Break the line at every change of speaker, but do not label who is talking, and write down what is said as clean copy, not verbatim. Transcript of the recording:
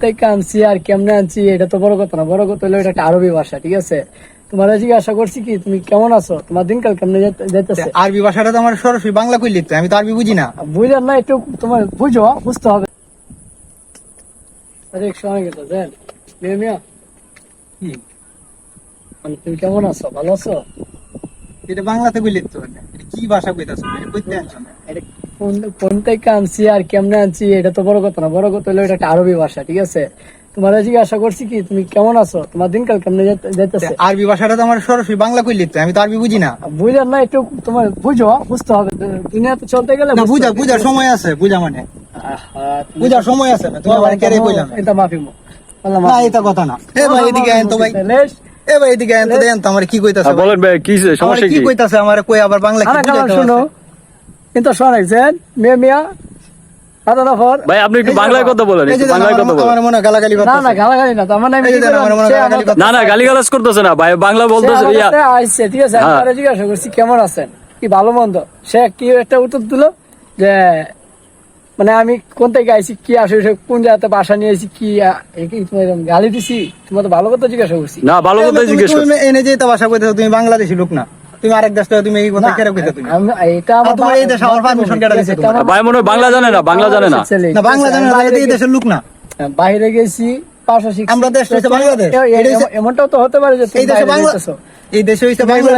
থেকে আনছি আর কেমনে আনছি এটা তো বড় কথা না, বড় কথা হলো এটা একটা আরবি ভাষা, ঠিক আছে? তোমার জিজ্ঞাসা করছি কি তুমি কেমন আছো, তোমার দিনকাল কেমনে যাইতেছে?
আরবি ভাষাটা তো আমার সরাসরি বাংলা কইলি তো, আমি তো আরবি বুঝি না।
বুঝলেন না, একটু তোমার বুঝতে হবে। আরে এক সময় গেছে জান মিয়া, মানে তুমি কেমন আছো, ভালো আছো?
এটা বাংলাতে কইলি তো, এটা কি ভাষা কইতাছো, এটা কইতে আনছো না?
এটা কোন থেকে আনছি আর কেমনে আনছি এটা তো বড় কথা না, বড় কথা হলো এটা একটা আরবি ভাষা, ঠিক আছে? তোমার জিজ্ঞাসা করছি কি তুমি কেমন আছো, তোমার দিনকাল কেমনে যাইতেছে?
আরবি ভাষাটা তো আমার সরাসরি বাংলা কইলি তো, আমি তো আরবি বুঝি না।
বুঝলেন না, একটু তোমার বুঝতে হবে। দুনিয়াতে চলতে গেলে
না, বুঝার সময় আছে, বুঝা মানে বুঝার সময় আছে না, তোমার মানে কেড়ে কইলাম
এটা মাফি
না, এটা কথা না। এ ভাই এদিকে আইন তো ভাই, এ ভাই এদিকে আইন তো, দেন তো আমার কি কইতাছে।
বলেন ভাই কি সমস্যা
কি
কি?
কইতাছে আমার, কই আবার বাংলা কি বুঝাইতে
শোনো,
আছে?
কিন্তু শোনাইছেন মিয়া
ভাই আপনি একটু বাংলায় কথা বলেন, একটু বাংলায় কথা বলেন।
আমার মনে গালাগালি
না
করতেছে।
গালাগালি না, তার মানে আমি কি করলাম?
না গালিগালাজ করতেছে না ভাই, বাংলা বলতেছে।
আইছে, ঠিক আছে? আমি তারে জিজ্ঞাসা করছি কেমন আছেন, কি ভালো মন্দ, সে কি একটা উত্তর দিল যে মানে আমি কোন থেকে আইছি, কি আসে, কোন জায়গাতে বাসা নিয়ে আইছি, কি তোমার গালি দিছি? তোমার তো ভালো কথা জিজ্ঞাসা করছি।
না ভালো কথা জিজ্ঞেস করছি।
তুমি এনে যে এটা ভাষা কইতাছো, তুমি বাংলাদেশী লোক না, তুমি আরেক দেশ থেকে, তুমি এই কথা কেন কইতা? তুমি
এটা আমার
তোমার এই দেশে আমার পারমিশন কেটে দিছে তোমার?
ভাই মনে হয় বাংলা জানে না, বাংলা জানে না।
না বাংলা জানে না, এই দেশের লোক না।
বাইরে গেছি, ভাষা শিখছি।
আমরা দেশ হইছে বাংলাদেশ,
এমনটাও তো হতে পারে যে
এই দেশে বাংলা, এই দেশে হইছে বাংলা।